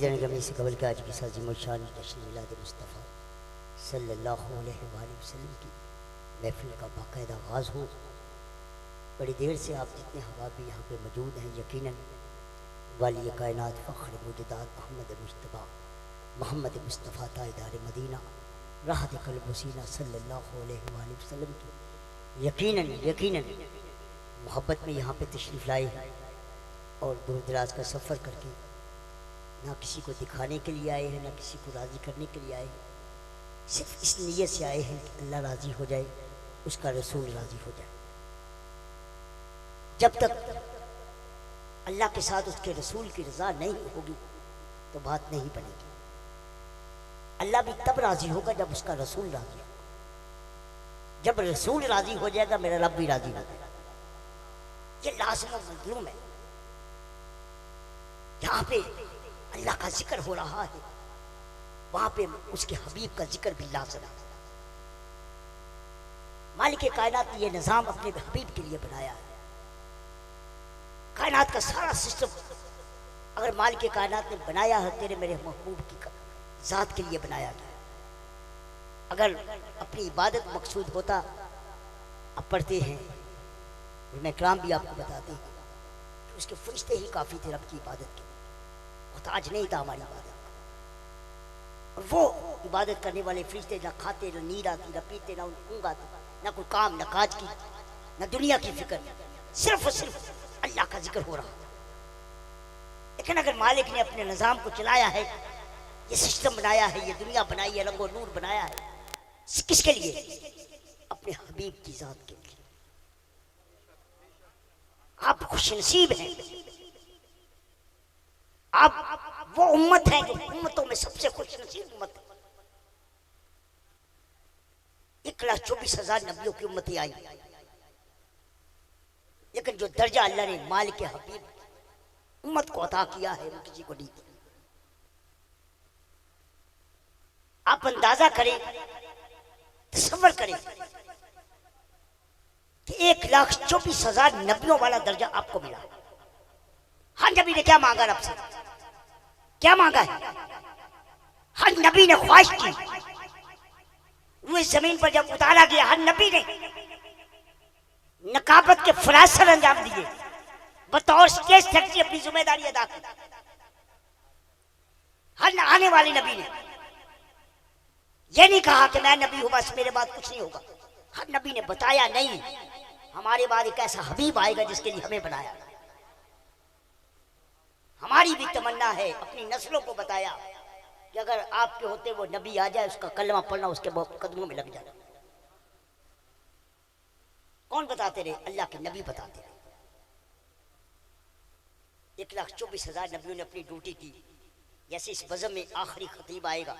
सईदना गमी से कबल के आज की साजी मुशान जश्न मिलाद मुस्तफ़ा सल्लल्लाहु अलैहि वसल्लम की महफिल का बाकायदा आगाज़ हो। बड़ी देर से आप जितने हवाब भी यहाँ पे मौजूद हैं, यकीनन वाली कायनात फ़ख्र मुजदाद मोहम्मद मुस्तफ़ा ताइदार मदीना राहत क़ल्ब वसीना सल्लल्लाहु अलैहि वसल्लम की यकीनन मोहब्बत में यहाँ पे तशरीफ़ लाए और दूर दराज का सफ़र करके ना किसी को दिखाने के लिए आए हैं, ना किसी को राज़ी करने के लिए आए, सिर्फ इस नीयत से आए हैं कि अल्लाह राज़ी हो जाए, उसका रसूल राज़ी हो जाए। जब तक अल्लाह के साथ उसके रसूल की रज़ा नहीं होगी तो बात नहीं बनेगी। अल्लाह भी तब राज़ी होगा जब उसका रसूल राज़ी होगा। जब रसूल राज़ी हो जाएगा मेरा रब भी राज़ी हो जाएगा। ये लाज़िम और मज़लूम है। यहाँ पे अल्लाह का जिक्र हो रहा है, वहां पे उसके हबीब का जिक्र भी लाज़िम है। मालिक कायनात ने ये निज़ाम अपने हबीब के लिए बनाया है। कायनात का सारा सिस्टम अगर मालिक कायनात ने बनाया है तेरे मेरे महबूब की ज़ात के लिए बनाया गया। अगर अपनी इबादत मकसूद होता, अब पढ़ते हैं मैं कराम भी आपको बताते हैं कि उसके फरिश्ते ही काफ़ी थे रब की इबादत के, मोहताज नहीं था हमारी इबादत। और वो इबादत करने वाले फरिश्ते ना खाते, ना नींद आती, ना पीते, ना ऊँग आती, ना कोई काम, ना काज की, ना दुनिया की फिक्र, सिर्फ और सिर्फ अल्लाह का जिक्र हो रहा। लेकिन अगर मालिक ने अपने निज़ाम को चलाया है, ये सिस्टम बनाया है, ये दुनिया बनाई है, रंगो नूर बनाया है, किसके लिए? अपने हबीब की ज़ात के लिए। आप खुशनसीब हैं, आप वो उम्मत है जो उम्मतों में सबसे खुशनसीब उम्मत है। 1,24,000 नबियों की उम्मतें आई, लेकिन जो दर्जा अल्लाह ने मालिक के हबीब उम्मत को अता किया है वो किसी को नहीं दिया। आप अंदाजा करें, तसव्वुर करें कि 1,24,000 नबियों वाला दर्जा आपको मिला। हर नबी ने क्या मांगा रब से? क्या मांगा है? हर नबी ने ख्वाहिश की, वो जमीन पर जब उतारा गया हर नबी ने नकाबत के फराज सर अंजाम दिए, बतौर स्टेज सेक्रेटरी अपनी जिम्मेदारी अदा की। हर आने वाले नबी ने यह नहीं कहा कि मैं नबी हूं बस मेरे बाद कुछ नहीं होगा। हर नबी ने बताया नहीं, हमारे बाद एक ऐसा हबीब आएगा जिसके लिए हमें बनाया। हमारी भी तमन्ना है, अपनी नस्लों को बताया कि अगर आपके होते वो नबी आ जाए, उसका कलमा पढ़ना उसके कदमों में लग जाए। कौन बताते रहे? अल्लाह के नबी बताते रहे। 1,24,000 नबियों ने अपनी ड्यूटी की। जैसे इस बज़म में आखिरी खतीब आएगा,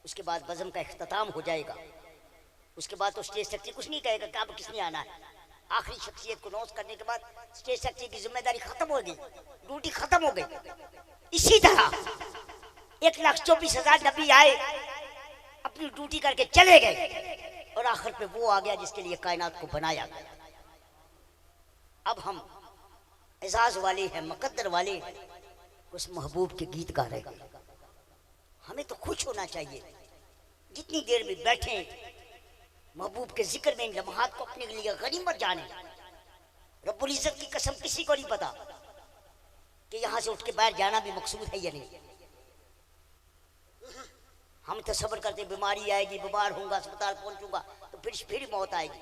उसके बाद बज़म का इख्तिताम हो जाएगा, उसके बाद तो स्टेज सेक्रेटरी कुछ नहीं कहेगा कि अब किसने आना है। आखिरी शख्सियत को नोट करने के बाद स्टेज सेक्रेटरी की जिम्मेदारी खत्म हो गई, ड्यूटी खत्म हो गई। इसी तरह 1,24,000 नबी आए, अपनी ड्यूटी करके चले गए और आखिर पे वो आ गया जिसके लिए कायनात को बनाया गया। अब हम एजाज वाले हैं, मुकद्दर वाले हैं, उस महबूब के गीत गा रहे हैं। हमें तो खुश होना चाहिए जितनी देर में बैठे महबूब के जिक्र में इन लम्हात को अपने लिए गनीमत जाने। रब्बुल इज्जत की कसम किसी को नहीं पता कि यहां से उठ के बाहर जाना भी मकसूद है या नहीं। हम तसव्वुर करते बीमारी आएगी, बीमार होऊंगा, अस्पताल पहुंचूंगा तो फिर मौत आएगी।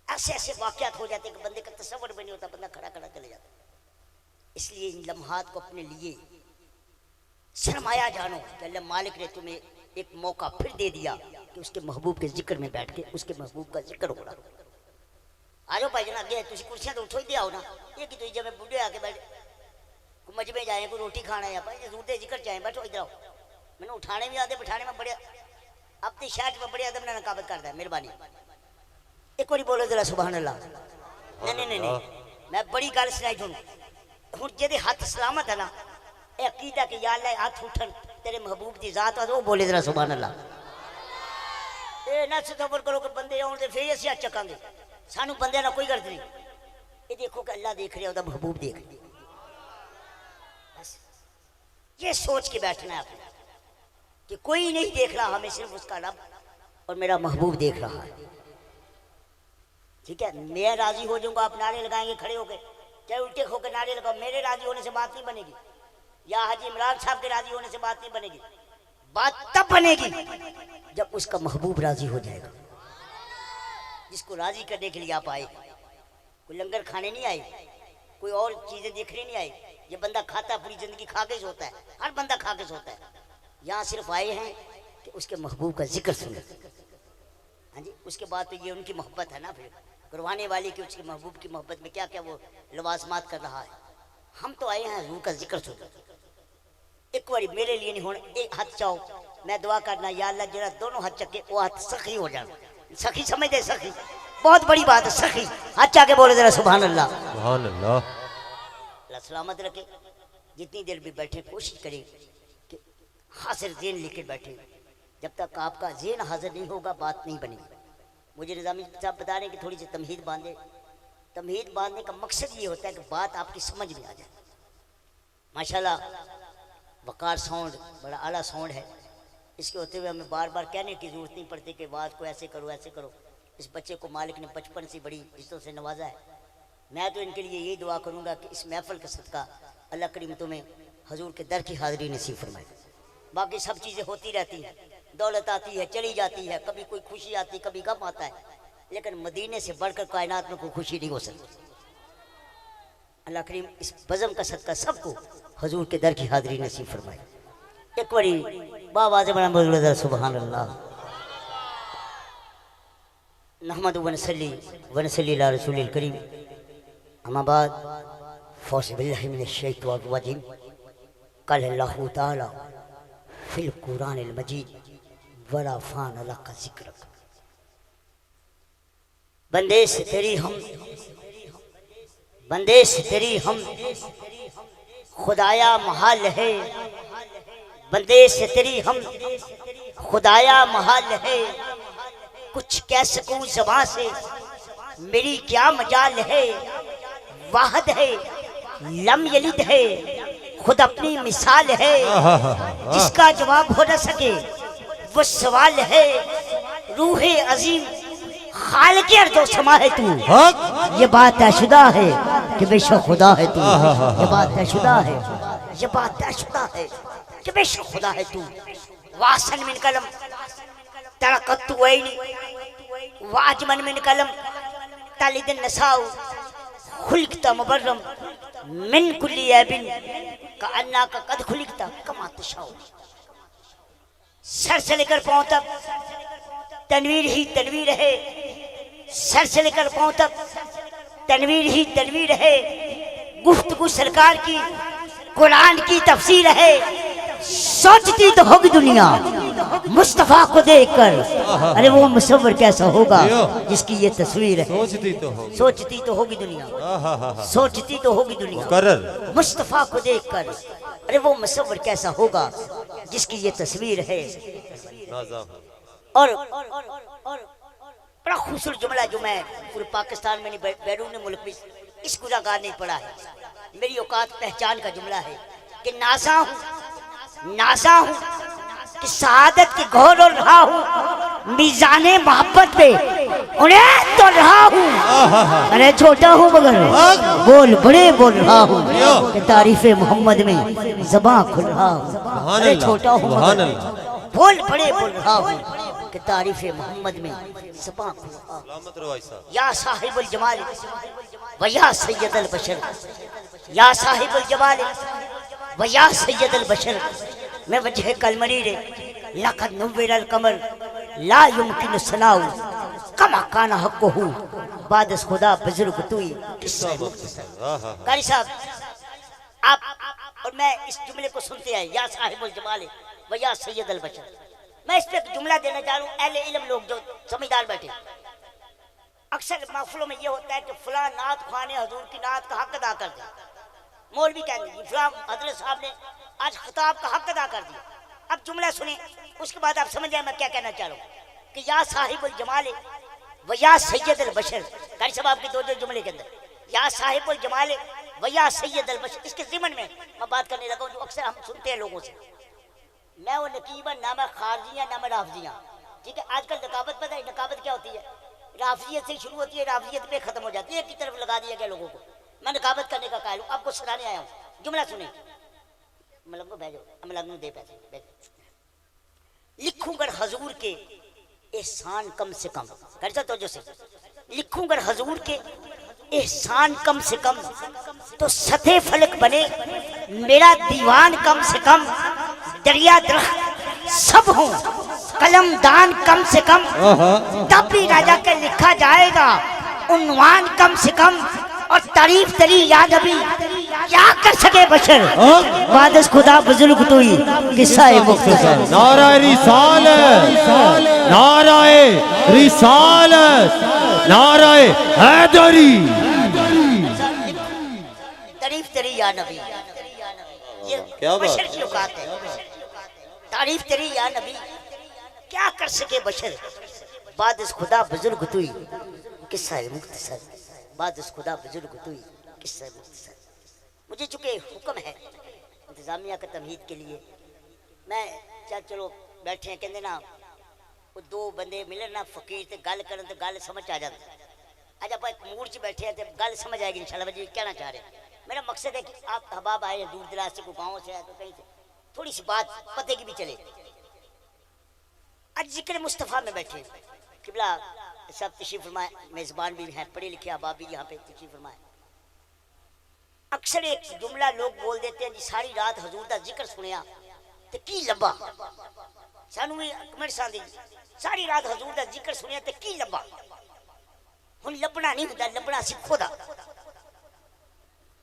ऐसे ऐसे वाकयात हो जाते कि बंदे का तसव्वुर भी नहीं होता, बंदा खड़ा खड़ा चले जाता। इसलिए इन लम्हात को अपने लिए शर्माया जानो कि अल्लाह मालिक ने तुम्हें एक मौका फिर दे दिया कि उसके महबूब के जिक्र में बैठ के उसके महबूब का जिक्र हो रहा। आ जाओ भाई जना आगे, तुम कुर्सियां तो उठो ही दिया हो ना। ये कि तुम जब बुढ़े आके बैठे को मजमे जाए, को रोटी खाना है भाई दूर जिक्र चाहे बैठो इधर आओ। मैंने उठाने भी आते बिठाने में बड़े अपनी शर्ट में बड़े अदब ना नकाबत करता है। मेहरबानी एक बार बोलो जरा सुभान अल्लाह। नहीं मैं बड़ी गल सुनाई थोनू। हुण जेदे हाथ सलामत है ना, ए अकीदा के या अल्लाह हाथ उठन तेरे महबूब दी जात वो बोले जरा सुभान अल्लाह। ए ना तसव्वुर करो कि बंदे आउण ते फिर असीं चकांगे, सानू बंदे ना कोई गर्द नहीं। ये देखो कि अल्लाह देख रहा है, महबूब देख रहा है। बस ये सोच के बैठना है आपने कि कोई नहीं देख रहा, हमें सिर्फ उसका रब और मेरा महबूब देख रहा है। ठीक है, मैं राजी हो जाऊंगा, आप नारे लगाएंगे खड़े होकर, चाहे उल्टे होकर नारे लगाओ, मेरे राजी होने से बात नहीं बनेगी, या हाजी इमरान साहब के राजी होने से बात नहीं बनेगी। बात तब बनेगी जब उसका महबूब राजी हो जाएगा, जिसको राजी करने के लिए आप आए। कोई लंगर खाने नहीं आए, कोई और चीजें देखने नहीं आए। ये बंदा खाता है, पूरी जिंदगी खा के सोता है, हर बंदा खा के सोता है। यहाँ सिर्फ आए हैं कि उसके महबूब का जिक्र सुने। हाँ जी, उसके बाद तो ये उनकी मोहब्बत है ना, फिर करवाने वाले की, उसके महबूब की मोहब्बत में क्या क्या वो लवाजमात कर रहा है। हम तो आए हैं रूह का जिक्र सुने। एक बार मेरे लिए नहीं होना, एक हाथ चाहो, मैं दुआ करना या अल्लाह जरा दोनों हाथ चक्के वो हाथ सखी हो जाना। सखी समझ दे, सखी बहुत बड़ी बात है। सखी हाथ चाके बोले जरा सुभान अल्लाह, सुभान अल्लाह। अल्लाह सलामत रखे। जितनी देर भी बैठे कोशिश करें कि हाजिर ज़हन लेकर बैठे। जब तक आपका ज़हन हाजिर नहीं होगा बात नहीं बनेगी। मुझे निज़ामी साहब बता रहे हैं कि थोड़ी सी तमहीद बांधे। तमहीद बांधने का मकसद ये होता है कि बात आपकी समझ में आ जाए। माशाल्लाह वकार साउंड बड़ा आला साउंड है। इसके होते हुए हमें बार बार कहने की ज़रूरत नहीं पड़ती कि बात को ऐसे करो ऐसे करो। इस बच्चे को मालिक ने बचपन से बड़ी इज्जतों से नवाजा है। मैं तो इनके लिए यही दुआ करूँगा कि इस महफिल का सदका अल्लाह करीम तुम्हें हजूर के दर की हाज़िरी नसीब फरमाए। बाकी सब चीज़ें होती रहती हैं, दौलत आती है चली जाती है, कभी कोई खुशी आती कभी गम आता है, लेकिन मदीने से बढ़कर कायनात में कोई खुशी नहीं हो सकती। अल्लाह करीम इस बज़म का सदका सबको हजूर के दर की हाज़िरी नसीब फरमाए। एक बारी बावाज़ बना बोलो सुभान अल्लाह। नहमदु व नसल्ली अला रसूलिल करीम। अम्मा बाद फ़ौज़ बिल्लाहि मिनश शैतानिर रजीम। क़ाल अल्लाहु तआला फिल कुरानिल मजीद वरफ़अना लका ज़िक्रक। बंदे से तेरी हम खुदाया महाल है। बंदे से तेरी हम खुदाया महाल है। कुछ कह सकूं ज़बां से मेरी क्या मजाल है। वाहद है लम यलिद है खुद अपनी मिसाल है। जिसका जवाब हो न सके वो सवाल है। रूहे अजीम खालिक़ अर्ज़ व समा है तू। ये बात तयशुदा है कि बेशक खुदा है तू। ये बात तयशुदा है, ये बात तयशुदा है कि बेशक खुदा है तू। वासन मिन कलम तरक़त वैनी वाजमन मिन कलम तलिद नसाउ खुलिक़ता मुबर्रम मिन कुल्ली ऐबिन का अन्ना का कद खुलिक़ता कमा तशाउ। सर से लेकर पांव तक तनवीर ही तनवीर है। सर से लेकर पांव तक तनवीर ही तनवीर है। गुफ्तगू सरकार की कुरान की तफसीर है। सोचती तो होगी दुनिया मुस्तफा को देखकर, अरे वो मुसव्विर कैसा होगा जिसकी ये तस्वीर है। सोचती तो होगी दुनिया, सोचती तो होगी दुनिया मुस्तफा को देखकर, अरे वो मुसव्विर कैसा होगा जिसकी ये तस्वीर है। और बड़ा खूबसूरत जुमला जो मैं पूरे पाकिस्तान में नहीं बैरून मुल्क में इस गुनाहगार नहीं पढ़ा है। मेरी औकात पहचान का जुमला है कि नाज़ा हूँ कि शहादत के घोर और रहा हूँ मीज़ाने मोहब्बत पे उन्हें तो रहा हूँ। अरे छोटा हूँ मगर बोल बड़े बोल रहा हूँ कि तारीफ़े मोहम्मद में ज़बां खुल रहा हूँ। अरे छोटा हूँ मगर बोल बड़े बोल रहा हूँ कि तारीफ़े मोहम्मद में ज़बां खुल रहा हूँ। या साहिबुल जमाल व या सैयदल बशर, या साहिबुल जमाल व या सैयदल बशर। मैं वजह कलमरी रे लक़द नुव्विरल कमर ला युमकिन सनाउ कमा काना हक़्क़ुहु बाद खुदा बुजुर्ग तुई। कारी साहब आप और मैं इस जुमले को सुनते हैं, या साहिबुल जमाल व या सैयदल बशर। मैं इस पे एक जुमला देना चाह रहा हूँ। अहले इल्म लोग जो समझदार बैठे, अक्सर महफिलों में ये होता है कि फलां नात ख्वां ने हजूर की नात का हक अदा कर दिया। मौलवी कहेंगे फलां हजरत साहब ने आज खिताब का हक अदा कर दिया। अब जुमला सुने, उसके बाद आप समझ जाए मैं क्या कहना चाह रहा हूँ कि या साहिबुल जमाल व या सैयदुल बशर। कारी साहब आपके दो जुमले के अंदर या साहिबुल जमाल वया सैयद अल बशर, इसके ज़िमन में मैं बात करने लगा हूँ जो अक्सर हम सुनते हैं लोगों से। मैं वो नकीबन नाम खारजियाँ नाम राफजियाँ, ठीक है। आजकल नकाबत पता है नकाबत क्या होती है? राफजियत से शुरू होती है, राफजियत पे खत्म हो जाती है, एक की तरफ लगा दिया गया लोगों को। मैं नकाबत करने का कायल हूँ, आपको सुनाने आया हूँ। जुमला सुने, मतलब को भेजो, मतलब दे पैसे भेजो। लिखूंगर हजूर के एहसान कम से कम, कर तो जो से लिखूंगर हजूर के एहसान कम से कम, तो सतह फलक बने मेरा दीवान कम से कम। दरिया दरख्त सब हूँ कलमदान कम से कम, तब भी राजा के लिखा जाएगा उन्वान कम से कम। और तारीफ तेरी याद अभी क्या कर सके बशर, वादस खुदा बुजुर्ग तू ही किस्सा है मुख्तसर। नाराए रिसालत, नाराए रिसालत, नाराए हैदरी। तारीफ तेरी या नबी, ये बशर की औकात है। तारीफ तेरी या नबी क्या कर सके बशर, वादस खुदा बुजुर्ग तू ही किस्सा है मुख्तसर। वादस खुदा बुजुर्ग तू ही किस्सा है मुख्तसर। मुझे चूंकि हुक्म है इंतजामिया का तमहीद के लिए, मैं चलो बैठे हैं कहते ना वो दो बंदे मिले ना फकीर ते गल करन ते गल समझ आ जाती। आज आप एक मूड से बैठे हैं तो गल समझ आएगी इंशाल्लाह। मुझे कहना चाह रहे हैं, मेरा मकसद है कि आप अहबाब आए दूर दराज से, कोई गाँव से आए तो कहीं से थोड़ी सी बात पते की भी चले। आज जिक्र मुस्तफ़ा में बैठे किबला सब तशरीफ फरमाए, मेज़बान भी हैं, पढ़े लिखे अहबाब भी यहाँ पे तशरीफ फरमाए। अक्सर एक जुमला लोग बोल देते हैं जी सारी रात हजूर दा जिक्र सुनिया ते की लब्बा, सानू भी कमेंट आंदी सारी रात हजूर दा जिक्र सुनिया ते की लब्बा। हुण लब्बना नहीं हुंदा, लब्बना सिखो दा।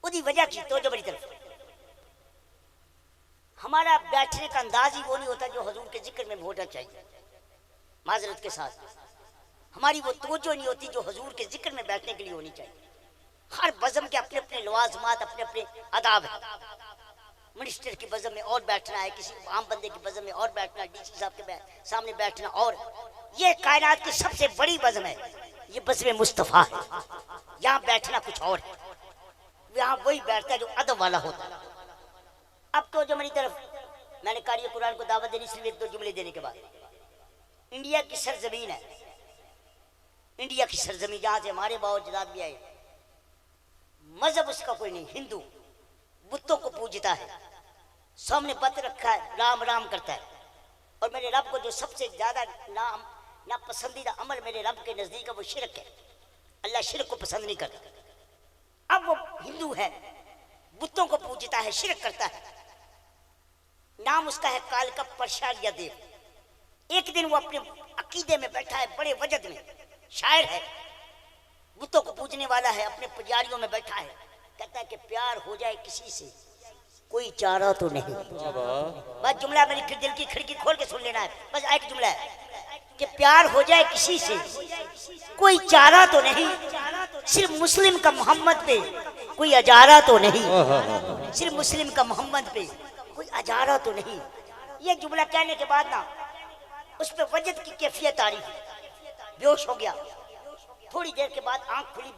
ओदी वजह की तो बड़ी तरफ हमारा बैठने का अंदाज ही वो नहीं होता जो हजूर के जिक्र में होना चाहिए। माजरत के साथ हमारी वो तवज्जो नहीं होती जो हजूर के जिक्र में बैठने के लिए होनी चाहिए। हर बज़म के अपने अपने लवाजमात, अपने अपने आदाब है। मिनिस्टर की बज़म में और बैठना है, किसी आम बंदे की बज़म में और बैठना है, डीसी साहब के सामने बैठना। और ये कायनात की सबसे बड़ी बज़म है, ये बज़म मुस्तफ़ा है। यहाँ बैठना कुछ और है, यहाँ वही बैठता है जो अदब वाला होता है। अब तो जो मेरी तरफ मैंने कारी कुरान को दावत देनी सिर्फ एक दो जुमले देने के बाद, इंडिया की सरजमीन है, इंडिया की सरजमीन जहाँ से हमारे बावजदाद भी आए। मजहब उसका कोई नहीं, हिंदू बुतों को पूजता है, सामने पत्र रखा है, राम राम करता है। और मेरे रब को जो सबसे ज्यादा ना पसंदीदा अमल मेरे रब के नजदीक है वो शिरक है। अल्लाह शिरक को पसंद नहीं करता। अब वो हिंदू है, बुतों को पूजता है, शिरक करता है। नाम उसका है काल का परशारिया देव। एक दिन वो अपने अकीदे में बैठा है, बड़े वजद में, शायर है, बुतों को पूजने वाला है, अपने पुजारियों में बैठा है। कहता है कि प्यार हो जाए किसी से कोई चारा तो नहीं। बस जुमला मेरी दिल की खिड़की खोल के सुन लेना है, बस एक जुमला है कि प्यार हो जाए किसी से कोई चारा तो नहीं। सिर्फ मुस्लिम का मोहम्मद पे कोई अजारा तो नहीं, सिर्फ मुस्लिम का मोहम्मद पे कोई अजारा तो नहीं। ये जुमला कहने के बाद ना उस पर वजद की कैफियत आ रही, बेहोश हो गया। थोड़ी देर के बाद आंख खुली,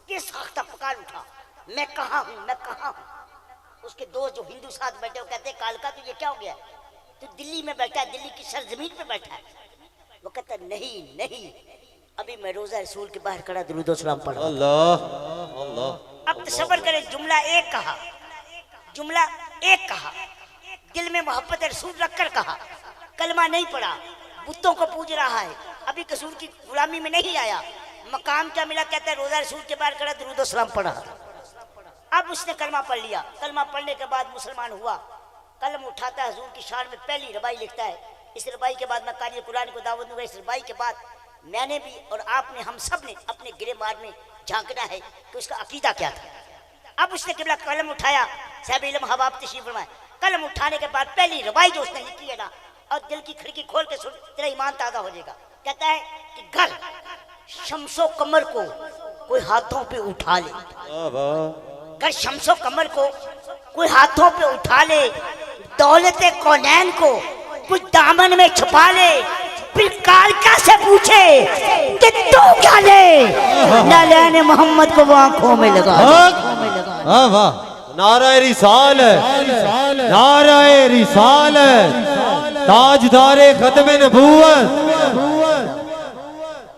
बेसाख्ता पुकार उठा, मैं कहाँ हूँ, मैं कहाँ हूँ। उसके दोस्त जो हिंदू साथ बैठे वो कहते कालका तुझे क्या हो गया, तू दिल्ली में बैठा है, दिल्ली की सरजमीन पे बैठा है। वो कहता नहीं नहीं, अभी मैं रोजा रसूल के बाहर खड़ा दुरूद और सलाम पढ़। अल्लाह अल्लाह। अब तसव्वुर करें, जुमला एक कहा, जुमला एक कहा, दिल में मोहब्बत रसूल रखकर कहा, कलमा नहीं पढ़ा, बुतों को पूज रहा है, अभी कसूर की गुलामी में नहीं आया, मकाम क्या मिला, कहता है रोजा रसूल के बाहर खड़ा दुरूद और सलाम पढ़ा। अब उसने कलमा पढ़ लिया, कलमा पढ़ने के बाद मुसलमान हुआ, कलम उठाता है, हुजूर की शान में पहली रबाई लिखता है। इस रबाई के बाद मैं कारी कुरान को दावत दूंगा। इस रबाई के बाद मैंने भी और आपने, हम सब ने अपने गिरेबार में झांकना है कि उसका अकीदा क्या था। अब उसने किबला कलम उठाया, साहब इल्म हबाब तशरीफ फरमाए, कलम उठाने के बाद पहली रबाई जो उसने लिखी है ना, और दिल की खिड़की खोल के सुन, तेरा ईमान ताज़ा हो जाएगा। कहता है कि घर शम्सो कमर को कोई हाथों पे उठा ले, घर शम्सो कमर को कोई हाथों पे उठा ले, दौलत कौनैन को कुछ दामन में छुपा ले, कालका से पूछे कि तू क्या ले, ना लेने मोहम्मद को वो आंखों में लगा दे। वाह वाह, नाराए रिसालत, नाराए रिसालत, ताजदारे खत्म नबूवत।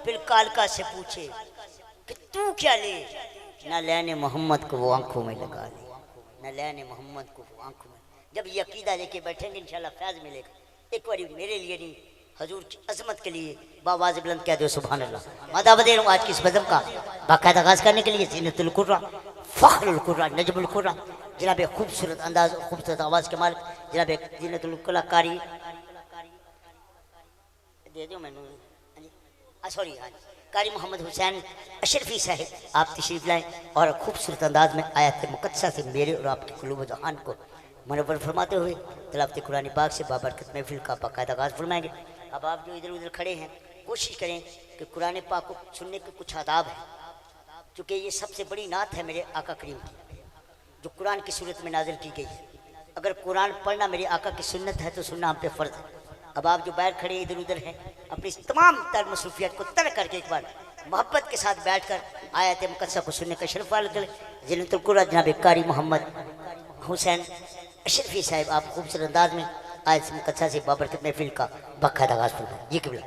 फिर कालका से पूछे कि तू क्या ले, ना लेने मोहम्मद को वो आंखों में लगा दे, ना लेने मोहम्मद को वो आंखों में। जब ये अकीदा लेके बैठेंगे इंशाल्लाह फैज मिलेगा। एक बार मेरे लिए नहीं, हजूर की अजमत के लिए बावाज़ बुलंद कह दो सुभान अल्लाह। मदाब दे रहा हूँ आज की इस बज़म का बाकायदा आगाज़ करने के लिए। ज़ीनतुल कुर्रा, फ़ख्रुल कुर्रा, नजमुल कुर्रा, जनाब खूबसूरत अंदाज, खूबसूरत आवाज़ के मालिक जनाब ज़ीनतुल कुर्रा कारी दे दो मैनू, सॉरी हाँ, कारी मोहम्मद हुसैन अशरफी साहिब आप तशरीफ़ लाएँ और खूबसूरत अंदाज में आयत मुक़द्दसा से मेरे और आपके क़ुलूब व ज़हान को मनव्वर फरमाते हुए तिलावत कुरान पाक से बाबरकत महफिल का बाकायदा आगाज़ फरमाएंगे। अब आप जो इधर उधर खड़े हैं कोशिश करें कि कुरान पाक को सुनने के कुछ आदाब हैं, क्योंकि ये सबसे बड़ी नात है मेरे आका करीम की जो कुरान की सूरत में नाजिल की गई है। अगर कुरान पढ़ना मेरे आका की सुन्नत है तो सुनना हम पे फ़र्ज़ है। अब आप जो बाहर खड़े इधर उधर हैं अपनी तमाम तर मसरूफियत को तर्क करके एक बार मोहब्बत के साथ बैठकर आयत मुक़द्दसा को सुनने का शर्फ हासिल करें। ज़ीनतुल कुर्रा जनाब कारी मोहम्मद हुसैन अशरफी साहिब आप खूबसूरत अंदाज में आयत मुक़द्दसा से बाबरकत महफिल का बाकायदा आगाज़ फरमाएं। जी क़िबला।